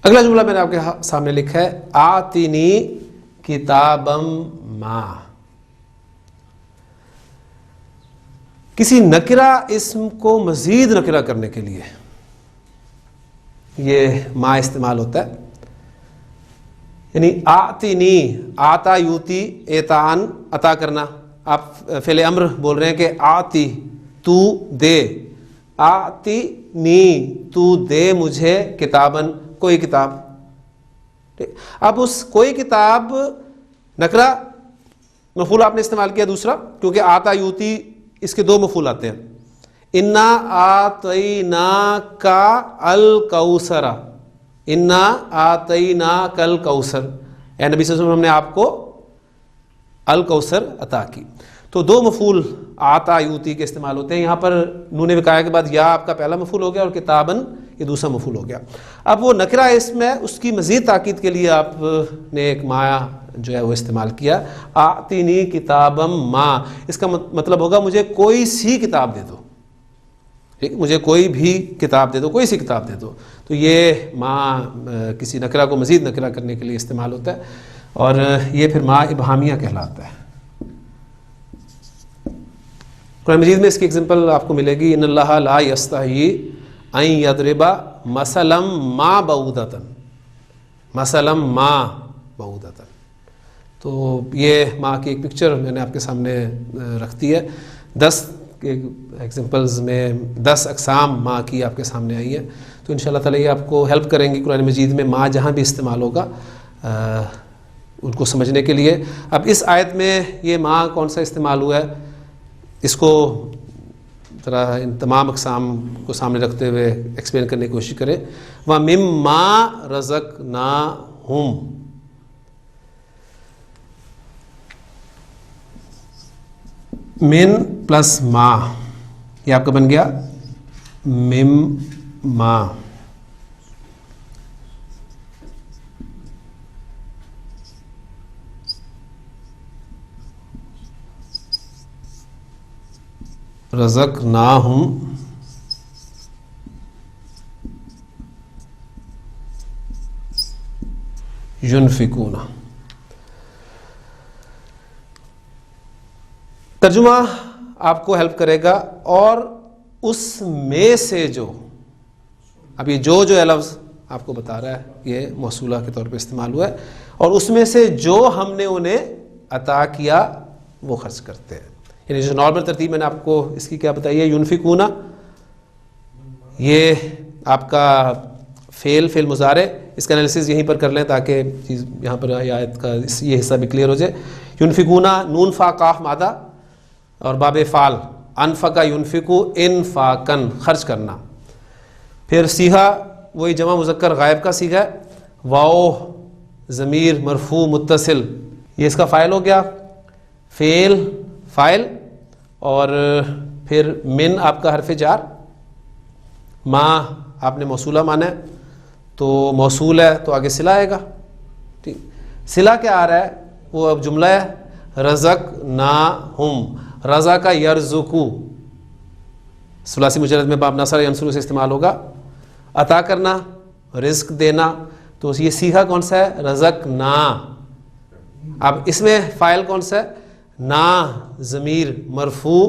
اگلا جملہ میں نے آپ کے سامنے لکھا ہے آتینی کتابم ما. کسی نکرہ اسم کو مزید نکرہ کرنے کے لیے یہ ما استعمال ہوتا ہے. یعنی آتینی، آتا یوتی، ایتان عطا کرنا. آپ فعل امر بول رہے ہیں کہ آتی، تو دے، آتی نی، تو دے مجھے کتابن، کوئی کتاب. اب اس کوئی کتاب نکرہ مفعول آپ نے استعمال کیا دوسرا، کیونکہ آتا یوتی اس کے دو مفعول آتے ہیں. انا آتیناک الکوثر، انا آتیناک الکوثر، اے نبی صلی اللہ علیہ وسلم ہم نے آپ کو الکوثر عطا کی. تو دو مفعول آتا یوتی کے استعمال ہوتے ہیں. یہاں پر نون وقایہ کے بعد یا آپ کا پہلا مفعول ہو گیا اور کتابن یہ دوسرا مفعول ہو گیا. اب وہ نکرہ اسم ہے، اس کی مزید تاکید کے لیے آپ نے ایک ما جو ہے وہ استعمال کیا. آتینی کتابم ما، اس کا مطلب ہوگا مجھے کوئی سی کتاب دے دو، مجھے کوئی بھی کتاب دے دو، کوئی سی کتاب دے دو. تو یہ ما کسی نکرہ کو مزید نکرہ کرنے کے لیے استعمال ہوتا ہے، اور یہ پھر ما ابہامیہ کہلاتا ہے. قرآن مجید میں اس کی ایگزامپل آپ کو ملے گی ان اللہ لا یستحیی ان یضرب مثلا ما بعودۃ، مثلا ما بعودۃ. تو یہ ما کی ایک پکچر میں نے آپ کے سامنے رکھ دی ہے. 10 ایگزامپلز میں 10 اقسام ما کی آپ کے سامنے آئی ہے. تو انشاءاللہ تعالیٰ یہ آپ کو ہیلپ کریں گی قرآن مجید میں ما جہاں بھی استعمال ہوگا ان کو سمجھنے کے لیے. اب اس آیت میں یہ ما کون سا استعمال ہوا ہے، اس کو ذرا ان تمام اقسام کو سامنے رکھتے ہوئے ایکسپلین کرنے کی کوشش کریں. وَمِمَّا رَزَقْنَاهُمْ، من پلس ما، یہ آپ کا بن گیا مم ما. رزقناہم ينفقون. ترجمہ آپ کو ہیلپ کرے گا. اور اس میں سے جو، اب یہ جو لفظ آپ کو بتا رہا ہے یہ موصولہ کے طور پہ استعمال ہوا ہے، اور اس میں سے جو ہم نے انہیں عطا کیا وہ خرچ کرتے ہیں. یعنی جو نارمل ترتیب میں نے آپ کو اس کی کیا بتائی ہے، ینفقون، یہ آپ کا فعل مضارع، اس کا انالیسز یہیں پر کر لیں تاکہ چیز یہاں پر آیت کا یہ حصہ بھی کلیئر ہو جائے. ینفقون، نون فا قاف مادہ اور باب فعل، انفقا ینفقو انفاقن، خرچ کرنا. پھر صیغہ وہی جمع مذکر غائب کا صیغہ ہے، واو ضمیر مرفوع متصل، یہ اس کا فاعل ہو گیا، فاعل، اور پھر من آپ کا حرف جار، ما آپ نے موصولہ مانا ہے تو موصول ہے تو آگے صلہ آئے گا. ٹھیک, صلہ کیا آ رہا ہے, وہ اب جملہ ہے رزقناہم, رزق کا یرزقو ثلاثی مجرد میں باب ناصر ینصر سے استعمال ہوگا. عطا کرنا, رزق دینا, تو یہ سیغہ کون سا ہے, رزقنا. اب اس میں فاعل کون سا ہے, نا ضمیر مرفوع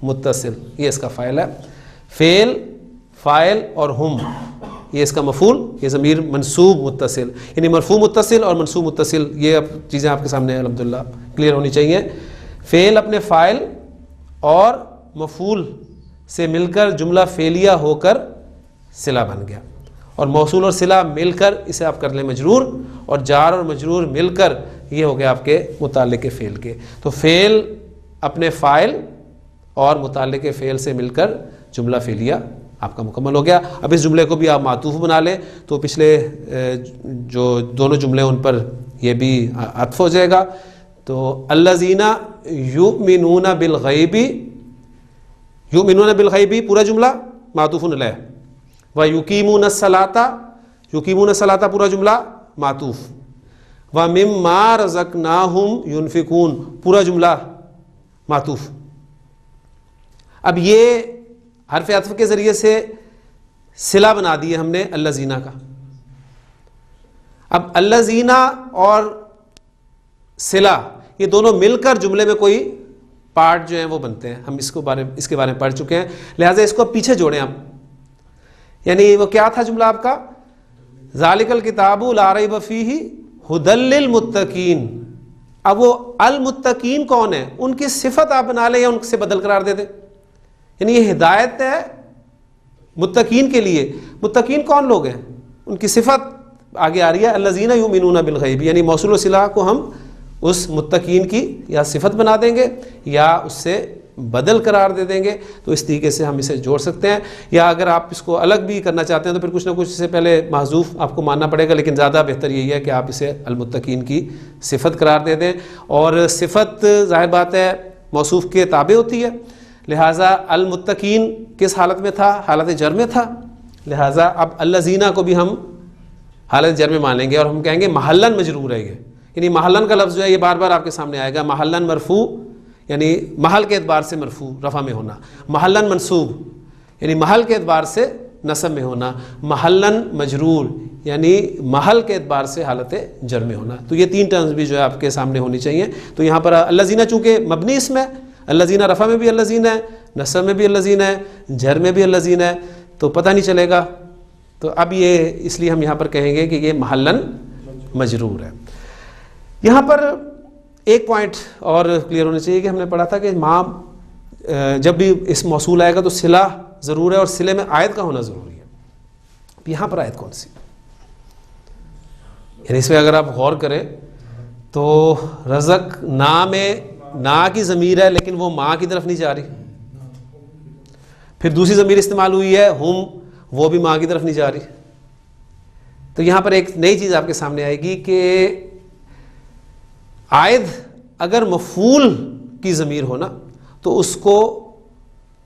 متصل, یہ اس کا فاعل ہے. فعل فاعل اور ہم یہ اس کا مفعول, یہ ضمیر منصوب متصل, یعنی مرفوع متصل اور منصوب متصل, یہ اب چیزیں آپ کے سامنے الحمدللہ کلیئر ہونی چاہیے. فعل اپنے فاعل اور مفعول سے مل کر جملہ فعلیہ ہو کر صلہ بن گیا, اور موصول اور صلہ مل کر اسے آپ کر لیں مجرور, اور جار اور مجرور مل کر یہ ہو گیا آپ کے متعلق فعل کے. تو فعل اپنے فاعل اور متعلق فعل سے مل کر جملہ فعلیہ آپ کا مکمل ہو گیا. اب اس جملے کو بھی آپ معطوف بنا لیں تو پچھلے جو دونوں جملے ان پر یہ بھی عطف ہو جائے گا. تو الذین یؤمنون بالغیب, یؤمنون بالغیب پورا جملہ معطوف علیہ, وَيُقِيمُونَ الصَّلَاةَ یقیمون الصلاۃ پورا جملہ معطوف, وَمِمَّا رَزَقْنَاهُمْ يُنْفِقُونَ پورا جملہ معطوف. اب یہ حرف عطف کے ذریعے سے صلہ بنا دی ہم نے الذین کا. اب الذین اور صلہ یہ دونوں مل کر جملے میں کوئی پارٹ جو ہیں وہ بنتے ہیں, ہم اس کے بارے میں پڑھ چکے ہیں, لہٰذا اس کو پیچھے جوڑیں آپ. یعنی وہ کیا تھا جملہ آپ کا, ذالک الکتاب لا ریب فیہ ھدی للمتقین. اب وہ المتقین کون ہے, ان کی صفت آپ بنا لیں یا ان سے بدل قرار دے دیں. یعنی یہ ہدایت ہے متقین کے لیے. متقین کون لوگ ہیں, ان کی صفت آگے آ رہی ہے الذین یؤمنون بالغیب, یعنی موصول و صلہ کو ہم اس متقین کی یا صفت بنا دیں گے یا اس سے بدل قرار دے دیں گے. تو اس طریقے سے ہم اسے جوڑ سکتے ہیں, یا اگر آپ اس کو الگ بھی کرنا چاہتے ہیں تو پھر کچھ نہ کچھ سے پہلے محذوف آپ کو ماننا پڑے گا, لیکن زیادہ بہتر یہی ہے کہ آپ اسے المتقین کی صفت قرار دے دیں. اور صفت ظاہر بات ہے موصوف کے تابع ہوتی ہے, لہٰذا المتقین کس حالت میں تھا, حالت جر میں تھا, لہٰذا اب الذین کو بھی ہم حالت جر میں مانیں گے اور ہم کہیں گے محلن مجرور ہے. یہ یعنی محلن کا لفظ جو ہے یہ بار بار آپ کے سامنے آئے گا. محلن مرفوع یعنی محل کے اعتبار سے مرفوع رفع میں ہونا, محلن منصوب یعنی محل کے اعتبار سے نصب میں ہونا, محلن مجرور یعنی محل کے اعتبار سے حالت جر میں ہونا. تو یہ تین ٹرمز بھی جو ہے آپ کے سامنے ہونی چاہیے. تو یہاں پر الذین چونکہ مبنی اسم ہے, الذین رفع میں بھی الذین ہے, نصب میں بھی الذین ہے, جر میں بھی الذین ہے, تو پتہ نہیں چلے گا. تو اب یہ اس لیے ہم یہاں پر کہیں گے کہ یہ محلن مجرور ہے. یہاں پر ایک پوائنٹ اور کلیئر ہونا چاہیے کہ ہم نے پڑھا تھا کہ ماں جب بھی اس موصول آئے گا تو صلہ ضرور ہے اور صلے میں آیت کا ہونا ضروری ہے. یہاں پر آیت کون سی, یعنی اس میں اگر آپ غور کریں تو رزق نا میں نا کی ضمیر ہے لیکن وہ ماں کی طرف نہیں جا رہی. پھر دوسری ضمیر استعمال ہوئی ہے ہم, وہ بھی ماں کی طرف نہیں جا رہی. تو یہاں پر ایک نئی چیز آپ کے سامنے آئے گی کہ عائد اگر مفعول کی ضمیر ہو نا تو اس کو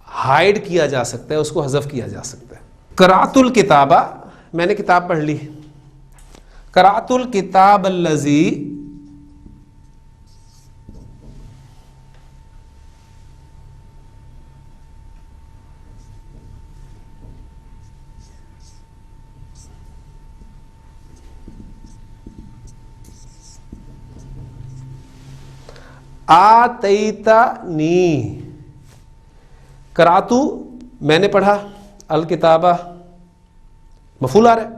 ہائڈ کیا جا سکتا ہے, اس کو حذف کیا جا سکتا ہے. قرأت الکتابہ, میں نے کتاب پڑھ لی. قرأت الکتاب الذی, آتیتنی. قرأتو میں نے پڑھا, الکتابہ مفعول آ رہا ہے.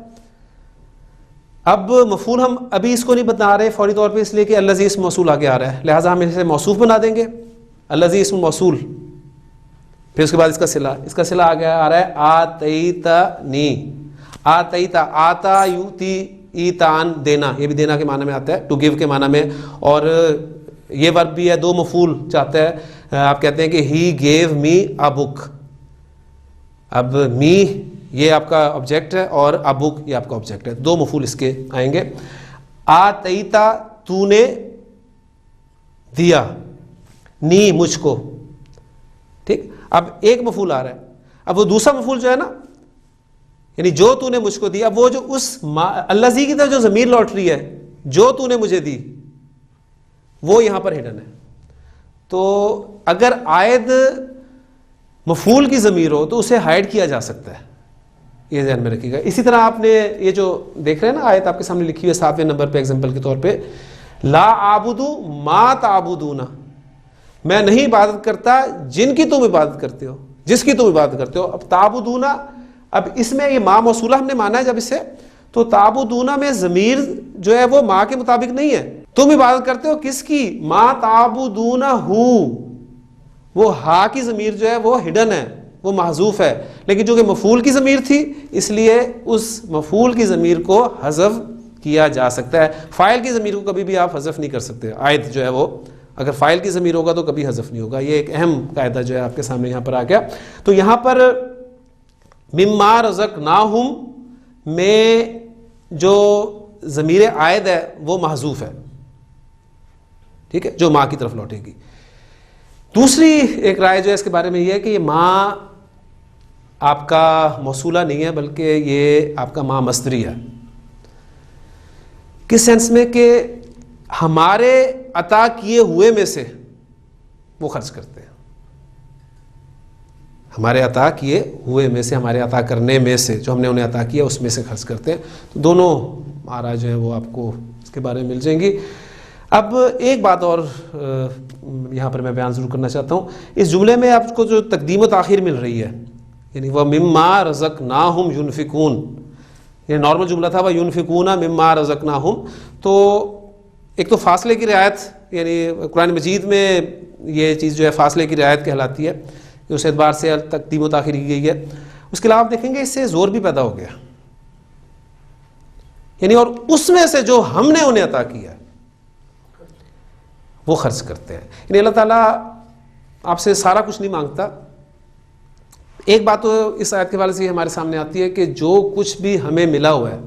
اب مفعول ہم ابھی اس کو نہیں بتا رہے فوری طور پہ, اس لیے کہ الذی اسم موصول آگے آ رہا ہے, لہٰذا ہم اسے موصوف بنا دیں گے. الذی اسم موصول, پھر اس کے بعد اس کا صلہ آگے آ رہا ہے آتیتنی. آتیتا, آتا یوتی, ایتان دینا, یہ بھی دینا کے معنی میں آتا ہے, ٹو گیو کے معنی میں. اور یہ ورب بھی ہے, دو مفعول چاہتا ہے. آپ کہتے ہیں کہ ہی گیو می اے بک. اب می یہ آپ کا آبجیکٹ ہے اور اے بک یہ آپ کا آبجیکٹ ہے, دو مفعول اس کے آئیں گے. آتیتا تو نے دیا, نی مجھ کو. ٹھیک, اب ایک مفعول آ رہا ہے. اب وہ دوسرا مفعول جو ہے نا یعنی جو تو نے مجھ کو دی. اب وہ جو اس الذی کی طرف جو ضمیر لوٹ رہی ہے, جو تو نے مجھے دی, وہ یہاں پر ہڈن ہے. تو اگر عائد مفعول کی ضمیر ہو تو اسے ہائڈ کیا جا سکتا ہے, یہ ذہن میں رکھیے گا. اسی طرح آپ نے یہ جو دیکھ رہے ہیں نا آیت آپ کے سامنے لکھی ہوئی ہے 7ویں نمبر پہ ایگزامپل کے طور پہ, لا اعبد ما تعبدون, میں نہیں عبادت کرتا جن کی تم عبادت کرتے ہو, جس کی تم عبادت کرتے ہو. اب تعبدون, اب اس میں یہ ما موصولہ ہم نے مانا ہے جب اسے, تو تعبدون میں ضمیر جو ہے وہ ما کے مطابق نہیں ہے. تم عبادت کرتے ہو کس کی؟ ما تعبدون ہو, وہ ہا کی ضمیر جو ہے وہ ہڈن ہے, وہ محذوف ہے. لیکن جو کہ مفعول کی ضمیر تھی اس لیے اس مفعول کی ضمیر کو حذف کیا جا سکتا ہے. فاعل کی ضمیر کو کبھی بھی آپ حذف نہیں کر سکتے. عائد جو ہے وہ اگر فاعل کی ضمیر ہوگا تو کبھی حذف نہیں ہوگا. یہ ایک اہم قاعدہ جو ہے آپ کے سامنے یہاں پر آ گیا. تو یہاں پر مما رزقناہم میں جو ضمیر عائد ہے وہ محذوف ہے, ٹھیک ہے, جو ماں کی طرف لوٹے گی. دوسری ایک رائے جو ہے اس کے بارے میں یہ ہے کہ یہ ماں آپ کا موصولہ نہیں ہے بلکہ یہ آپ کا ماں مصدری ہے. کس سینس میں کہ ہمارے عطا کیے ہوئے میں سے وہ خرچ کرتے ہیں, ہمارے عطا کیے ہوئے میں سے, ہمارے عطا کرنے میں سے, جو ہم نے انہیں عطا کیا اس میں سے خرچ کرتے ہیں. تو دونوں مہارا جو ہیں وہ آپ کو اس کے بارے میں مل جائیں گی. اب ایک بات اور یہاں پر میں بیان ضرور کرنا چاہتا ہوں. اس جملے میں آپ کو جو تقدیم و تاخیر مل رہی ہے, یعنی وہ مما رزقناہم ینفقون, یہ نارمل جملہ تھا وہ ینفقون مما رزقناہم, تو ایک تو فاصلے کی رعایت, یعنی قرآن مجید میں یہ چیز جو ہے فاصلے کی رعایت کہلاتی ہے, اس اعتبار سے تقدیم و تاخیر کی گئی ہے. اس کے علاوہ آپ دیکھیں گے اس سے زور بھی پیدا ہو گیا, یعنی اور اس میں سے جو ہم نے انہیں عطا کیا ہے وہ خرچ کرتے ہیں. یعنی اللہ تعالیٰ آپ سے سارا کچھ نہیں مانگتا. ایک بات تو اس آیت کے حوالے سے ہمارے سامنے آتی ہے کہ جو کچھ بھی ہمیں ملا ہوا ہے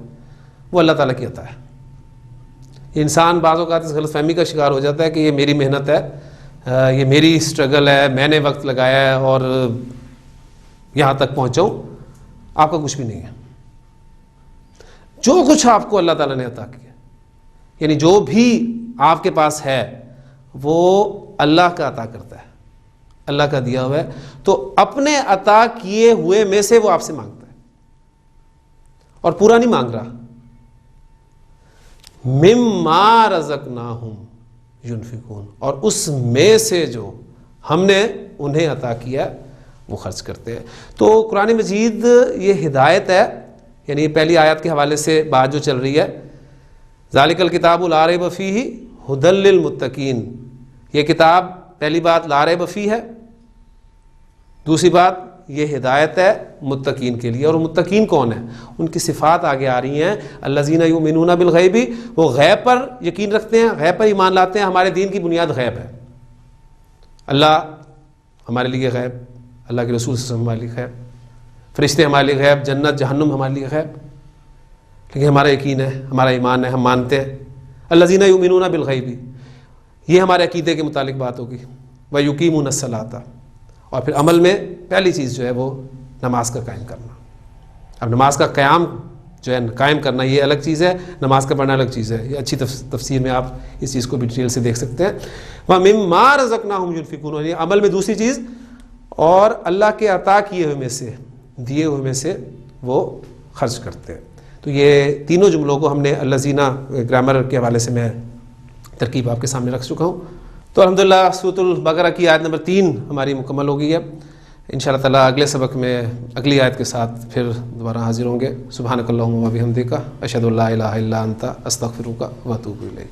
وہ اللہ تعالیٰ کی عطا ہے. انسان بعض اوقات اس غلط فہمی کا شکار ہو جاتا ہے کہ یہ میری محنت ہے, یہ میری اسٹرگل ہے, میں نے وقت لگایا ہے اور یہاں تک پہنچا ہوں. آپ کا کچھ بھی نہیں ہے. جو کچھ آپ کو اللہ تعالیٰ نے عطا کیا, یعنی جو بھی آپ کے پاس ہے وہ اللہ کا عطا کرتا ہے, اللہ کا دیا ہوا ہے. تو اپنے عطا کیے ہوئے میں سے وہ آپ سے مانگتا ہے, اور پورا نہیں مانگ رہا. مما رزقناہم ینفقون, اور اس میں سے جو ہم نے انہیں عطا کیا وہ خرچ کرتے ہیں. تو قرآن مجید یہ ہدایت ہے, یعنی پہلی آیت کے حوالے سے بات جو چل رہی ہے, ذالک الکتاب لا ریب فیہ ھدی للمتقین, یہ کتاب پہلی بات لا ریب فیہ ہے, دوسری بات یہ ہدایت ہے متقین کے لیے. اور متقین کون ہیں؟ ان کی صفات آگے آ رہی ہیں. الذین یؤمنون بالغیب, وہ غیب پر یقین رکھتے ہیں, غیب پر ایمان لاتے ہیں. ہمارے دین کی بنیاد غیب ہے. اللہ ہمارے لیے غیب, اللہ کے رسول صلی اللہ علیہ وسلم ہمارے لیے غیب, فرشتے ہمارے لیے غیب, جنت جہنم ہمارے لیے غیب. لیکن ہمارا یقین ہے, ہمارا ایمان ہے, ہم مانتے ہیں. الذین یؤمنون بالغیب, یہ ہمارے عقیدے کے متعلق بات ہوگی. ویقیمون الصلاۃ, اور پھر عمل میں پہلی چیز جو ہے وہ نماز کا قائم کرنا. اب نماز کا قیام جو ہے قائم کرنا یہ الگ چیز ہے, نماز کا پڑھنا الگ چیز ہے. یہ اچھی تفسیر میں آپ اس چیز کو بھی ڈیٹیل سے دیکھ سکتے ہیں. وَمِمَّا رَزَقْنَاهُمْ يُنْفِقُونَ, یہ عمل میں دوسری چیز, اور اللہ کے عطا کیے ہوئے میں سے, دیے ہوئے میں سے وہ خرچ کرتے ہیں. تو یہ تینوں جملوں کو ہم نے الذین گرامر کے حوالے سے میں ترکیب آپ کے سامنے رکھ چکا ہوں. تو الحمدللہ سورۃ البقرہ کی آیت نمبر 3 ہماری مکمل ہو گئی ہے. انشاءاللہ تعالیٰ اگلے سبق میں اگلی آیت کے ساتھ پھر دوبارہ حاضر ہوں گے. سبحانک اللہم و بحمدک, اشہد ان لا الہ الا انت, استغفرک و اتوب الیک.